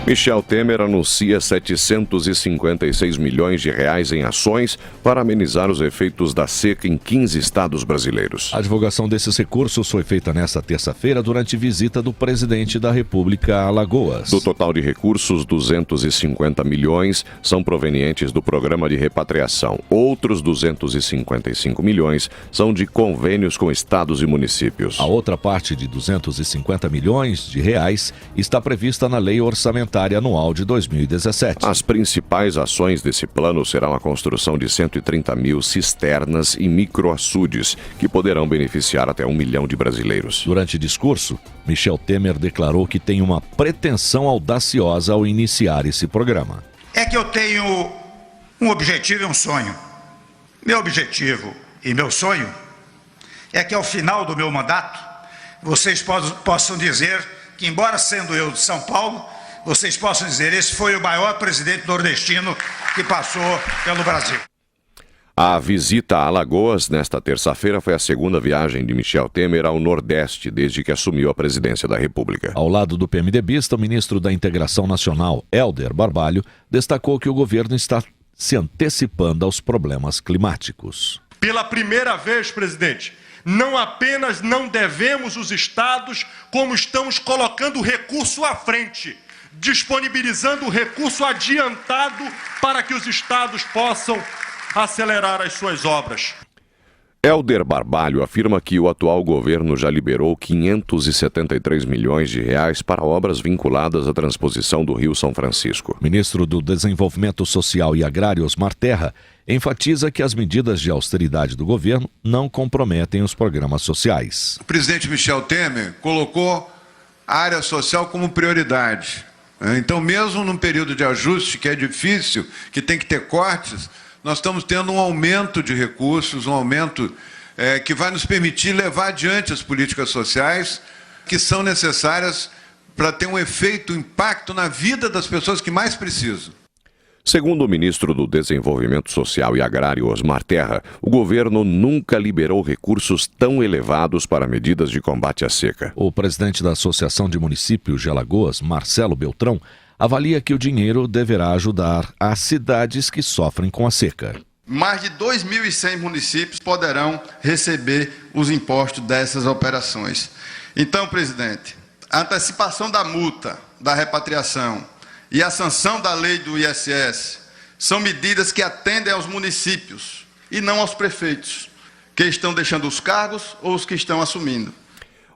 Michel Temer anuncia 756 milhões de reais em ações para amenizar os efeitos da seca em 15 estados brasileiros. A divulgação desses recursos foi feita nesta terça-feira durante visita do presidente da República a Alagoas. Do total de recursos, 250 milhões são provenientes do programa de repatriação. Outros 255 milhões são de convênios com estados e municípios. A outra parte de 250 milhões de reais está prevista na Lei Orçamentária Anual de 2017. As principais ações desse plano serão a construção de 130 mil cisternas e microaçudes, que poderão beneficiar até 1 milhão de brasileiros. Durante discurso, Michel Temer declarou que tem uma pretensão audaciosa ao iniciar esse programa. É que eu tenho um objetivo e um sonho. Meu objetivo e meu sonho é que ao final do meu mandato, vocês possam dizer que, embora sendo eu de São Paulo, vocês possam dizer, esse foi o maior presidente nordestino que passou pelo Brasil. A visita a Alagoas nesta terça-feira foi a segunda viagem de Michel Temer ao Nordeste desde que assumiu a presidência da República. Ao lado do PMDBista, o ministro da Integração Nacional, Helder Barbalho, destacou que o governo está se antecipando aos problemas climáticos. Pela primeira vez, presidente, não apenas não devemos os estados, como estamos colocando o recurso à frente, disponibilizando o recurso adiantado para que os estados possam acelerar as suas obras. Helder Barbalho afirma que o atual governo já liberou 573 milhões de reais para obras vinculadas à transposição do Rio São Francisco. O ministro do Desenvolvimento Social e Agrário, Osmar Terra, enfatiza que as medidas de austeridade do governo não comprometem os programas sociais. O presidente Michel Temer colocou a área social como prioridade. Então, mesmo num período de ajuste que é difícil, que tem que ter cortes, nós estamos tendo um aumento de recursos, um aumento que vai nos permitir levar adiante as políticas sociais que são necessárias para ter um efeito, um impacto na vida das pessoas que mais precisam. Segundo o ministro do Desenvolvimento Social e Agrário, Osmar Terra, o governo nunca liberou recursos tão elevados para medidas de combate à seca. O presidente da Associação de Municípios de Alagoas, Marcelo Beltrão, avalia que o dinheiro deverá ajudar as cidades que sofrem com a seca. Mais de 2.100 municípios poderão receber os impostos dessas operações. Então, presidente, a antecipação da multa, da repatriação e a sanção da lei do ISS são medidas que atendem aos municípios e não aos prefeitos, que estão deixando os cargos ou os que estão assumindo.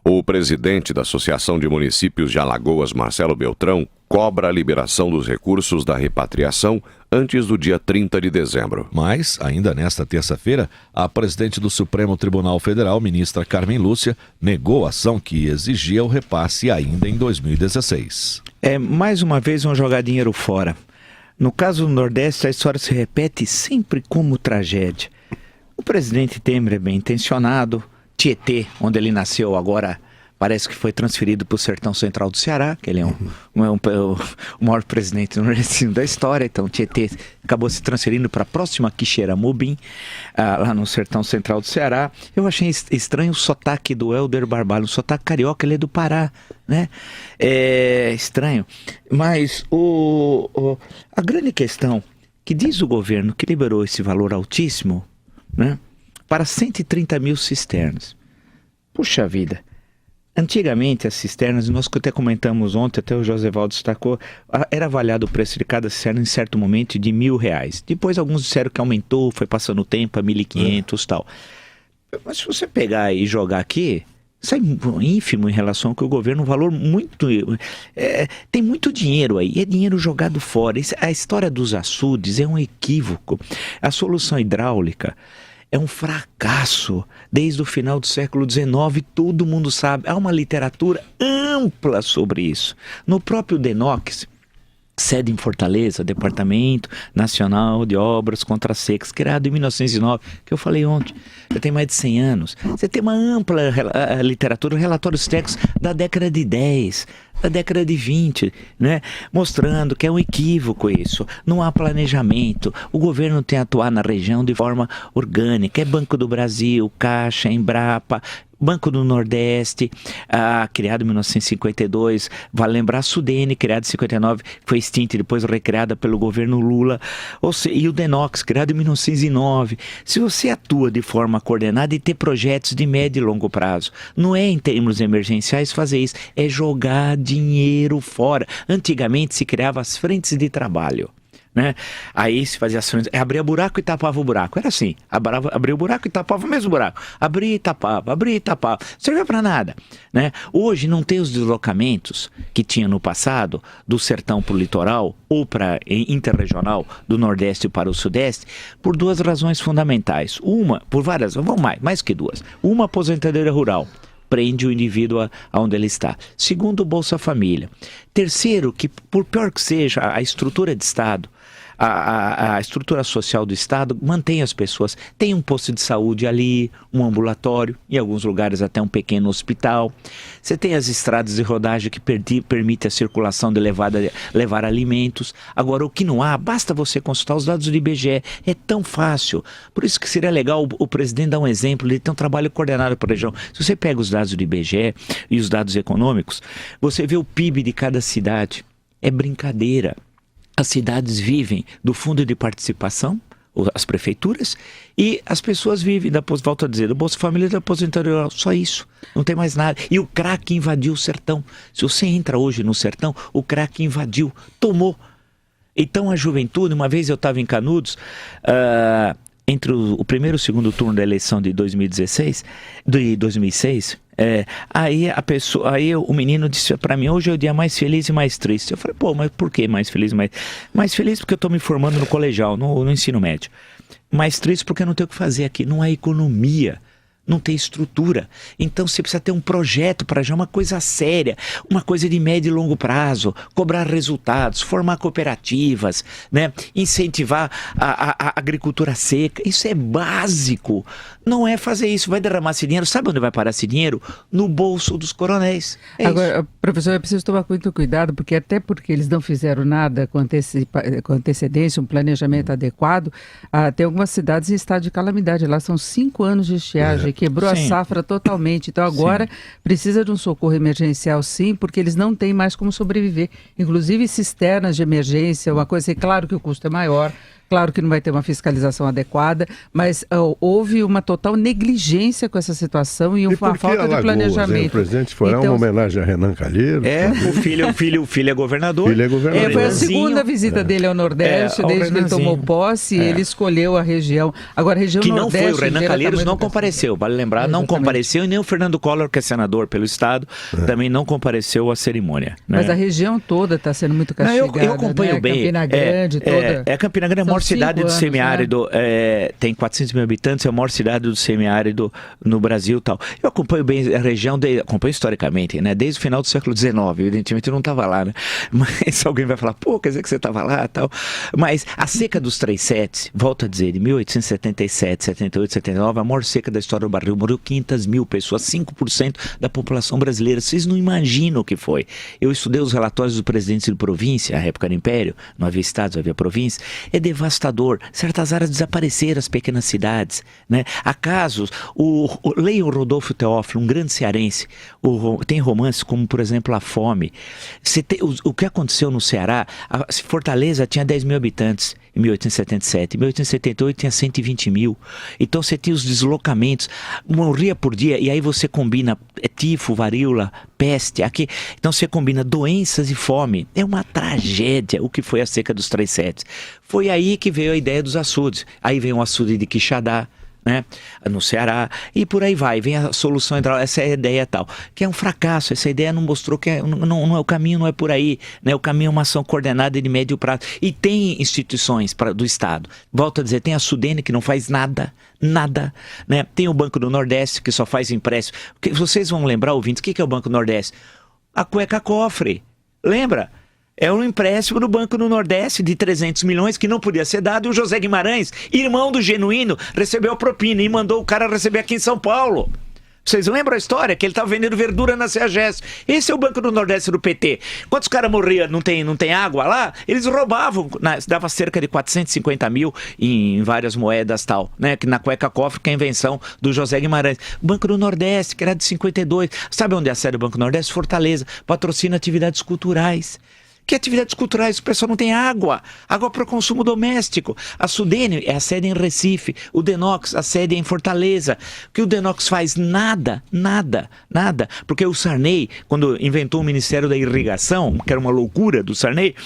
O presidente da Associação de Municípios de Alagoas, Marcelo Beltrão, cobra a liberação dos recursos da repatriação antes do dia 30 de dezembro. Mas, ainda nesta terça-feira, a presidente do Supremo Tribunal Federal, ministra Carmen Lúcia, negou a ação que exigia o repasse ainda em 2016. Mais uma vez, vão jogar dinheiro fora. No caso do Nordeste, a história se repete sempre como tragédia. O presidente Temer é bem intencionado. Tietê, onde ele nasceu, agora parece que foi transferido para o Sertão Central do Ceará, que ele é o maior presidente nordestino da história. Então Tietê acabou se transferindo para a próxima Quixeramobim, lá no Sertão Central do Ceará. Eu achei estranho o sotaque do Helder Barbalho, o sotaque carioca, ele é do Pará, né? É estranho. Mas a grande questão, que diz o governo que liberou esse valor altíssimo, né, para 130 mil cisternas. Puxa vida. Antigamente as cisternas, nós até comentamos ontem, até o Josevaldo destacou, era avaliado o preço de cada cisterna em certo momento de R$1.000. Depois alguns disseram que aumentou, foi passando o tempo a 1.500 e tal. Mas se você pegar e jogar aqui, sai ínfimo em relação ao que o governo, um valor muito... tem muito dinheiro aí, é dinheiro jogado fora. A história dos açudes é um equívoco. A solução hidráulica é um fracasso desde o final do século XIX, todo mundo sabe. Há uma literatura ampla sobre isso. No próprio DENOX, sede em Fortaleza, Departamento Nacional de Obras contra as Secas, criado em 1909, que eu falei ontem, já tem mais de 100 anos. Você tem uma ampla literatura, relatórios técnicos da década de 10, da década de 20, né? Mostrando que é um equívoco isso, não há planejamento, o governo tem que atuar na região de forma orgânica, é Banco do Brasil, Caixa, Embrapa, Banco do Nordeste, criado em 1952, vale lembrar a Sudene, criada em 59, foi extinta e depois recriada pelo governo Lula, e o Denox, criado em 1909. Se você atua de forma coordenada e ter projetos de médio e longo prazo, não é em termos emergenciais fazer isso, é jogar dinheiro fora. Antigamente se criava as frentes de trabalho. Né? Aí se fazia as frentes, abria buraco e tapava o buraco, era assim, abria o buraco e tapava o mesmo buraco, abria e tapava, não servia para nada, né? Hoje não tem os deslocamentos que tinha no passado, do sertão para o litoral ou para interregional, do Nordeste para o Sudeste, por duas razões fundamentais. Uma, por várias, vamos mais que duas. Uma, aposentadoria rural, prende o indivíduo aonde ele está. Segundo, Bolsa Família. Terceiro, que por pior que seja a estrutura de Estado, a estrutura social do Estado mantém as pessoas. Tem um posto de saúde ali, um ambulatório, em alguns lugares até um pequeno hospital. Você tem as estradas de rodagem que permite a circulação de levar alimentos. Agora, o que não há, basta você consultar os dados do IBGE. É tão fácil. Por isso que seria legal o presidente dar um exemplo. Ele tem um trabalho coordenado por região. Se você pega os dados do IBGE e os dados econômicos, você vê o PIB de cada cidade. É brincadeira. As cidades vivem do fundo de participação, as prefeituras, e as pessoas vivem, volto a dizer, do Bolsa Família e da aposentadoria rural, só isso, não tem mais nada. E o crack invadiu o sertão. Se você entra hoje no sertão, o crack invadiu, tomou. Então a juventude, uma vez eu estava em Canudos, entre o primeiro e o segundo turno da eleição de 2006, aí o menino disse para mim, hoje é o dia mais feliz e mais triste. Eu falei, mas por que mais feliz? Mais feliz porque eu estou me formando no colegial, no ensino médio. Mais triste porque eu não tenho o que fazer aqui, não há economia. Não tem estrutura. Então você precisa ter um projeto para já, uma coisa séria, uma coisa de médio e longo prazo, cobrar resultados, formar cooperativas, né? Incentivar a agricultura seca. Isso é básico. Não é fazer isso, vai derramar esse dinheiro. Sabe onde vai parar esse dinheiro? No bolso dos coronéis. Agora, isso. Professor, eu preciso tomar muito cuidado, porque eles não fizeram nada com antecedência, um planejamento adequado, tem algumas cidades em estado de calamidade. Lá são 5 anos de estiagem. Quebrou a safra totalmente. Então agora precisa de um socorro emergencial, sim, porque eles não têm mais como sobreviver. Inclusive cisternas de emergência, uma coisa, claro que o custo é maior, claro que não vai ter uma fiscalização adequada, mas houve uma total negligência com essa situação e uma falta de planejamento. O presidente foi uma homenagem a Renan Calheiros. O filho é governador. Foi a segunda visita dele ao Nordeste, desde que ele tomou posse, ele escolheu a região. Agora, a região que Nordeste... não foi, o Renan Calheiros não compareceu, vale lembrar, não compareceu, e nem o Fernando Collor, que é senador pelo Estado, também não compareceu à cerimônia. Né? Mas a região toda está sendo muito castigada. Eu acompanho bem. Campina Grande, toda... Campina Grande é a maior cidade do semiárido, tem 400 mil habitantes, é a maior cidade do semiárido no Brasil e tal. Eu acompanho bem a região, acompanho historicamente, né? Desde o final do século XIX, evidentemente eu não estava lá, né? Mas alguém vai falar, quer dizer que você estava lá e tal. Mas a seca dos 3/7, volto a dizer, de 1877, 78, 79, a maior seca da história do Brasil, morreu 500 mil pessoas, 5% da população brasileira. Vocês não imaginam o que foi. Eu estudei os relatórios dos presidentes de província, a época do Império, não havia estados, havia província. É devastador. Certas áreas desapareceram, as pequenas cidades, né? Há casos, leia o Rodolfo Teófilo, um grande cearense, tem romances como, por exemplo, A Fome. O que aconteceu no Ceará, Fortaleza tinha 10 mil habitantes em 1877, em 1878 tinha 120 mil. Então você tinha os deslocamentos, morria por dia, e aí você combina tifo, varíola, peste, aqui. Então você combina doenças e fome. É uma tragédia o que foi a seca dos 3/7. Foi aí que veio a ideia dos açudes. Aí vem o açude de Quixadá, né, no Ceará, e por aí vai, vem a solução hidráulica, essa é a ideia tal, que é um fracasso. Essa ideia não mostrou que não é o caminho, não é por aí, né? O caminho é uma ação coordenada de médio prazo, e tem instituições do Estado, volto a dizer, tem a Sudene que não faz nada, né? Tem o Banco do Nordeste que só faz empréstimo, porque vocês vão lembrar, ouvintes, o que é o Banco do Nordeste? A cueca cofre, lembra? É um empréstimo do Banco do Nordeste de 300 milhões que não podia ser dado, e o José Guimarães, irmão do Genuíno, recebeu a propina e mandou o cara receber aqui em São Paulo. Vocês lembram a história? Que ele estava vendendo verdura na CEAGES. Esse é o Banco do Nordeste do PT. Quantos caras morriam, não tem água lá? Eles roubavam, dava cerca de 450 mil em várias moedas tal, né? Que na cueca cofre, que é a invenção do José Guimarães. Banco do Nordeste, que era de 52. Sabe onde é a sede do Banco do Nordeste? Fortaleza. Patrocina atividades culturais. Que atividades culturais? O pessoal não tem água para o consumo doméstico. A Sudene é a sede em Recife, o Denox, a sede é em Fortaleza. O que o Denox faz? Nada. Porque o Sarney, quando inventou o Ministério da Irrigação, que era uma loucura do Sarney,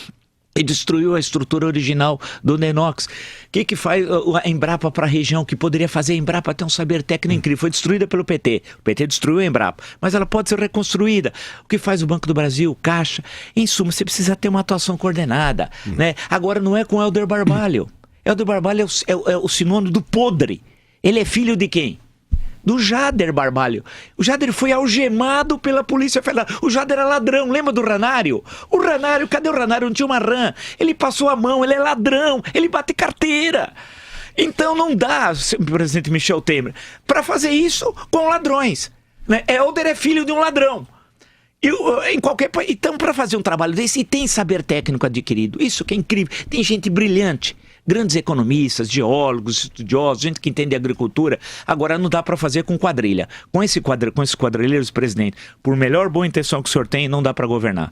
e destruiu a estrutura original do Denox. O que faz a Embrapa para a região? Que poderia fazer a Embrapa ter um saber técnico incrível? Foi destruída pelo PT. O PT destruiu a Embrapa, mas ela pode ser reconstruída. O que faz o Banco do Brasil, Caixa? Em suma, você precisa ter uma atuação coordenada. Né? Agora, não é com o Helder Barbalho. Helder Barbalho é o sinônimo do podre. Ele é filho de quem? Do Jader Barbalho. O Jader foi algemado pela Polícia Federal. O Jader era ladrão, lembra do Ranário? O Ranário, cadê o Ranário? Não tinha uma rã. Ele passou a mão, ele é ladrão, ele bate carteira. Então não dá, presidente Michel Temer, para fazer isso com ladrões. Né? Helder é filho de um ladrão. Então, para fazer um trabalho desse, e tem saber técnico adquirido. Isso que é incrível. Tem gente brilhante, grandes economistas, geólogos, estudiosos, gente que entende agricultura. Agora, não dá para fazer com quadrilha. Com esses quadrilheiros, presidente, por melhor boa intenção que o senhor tem, não dá para governar.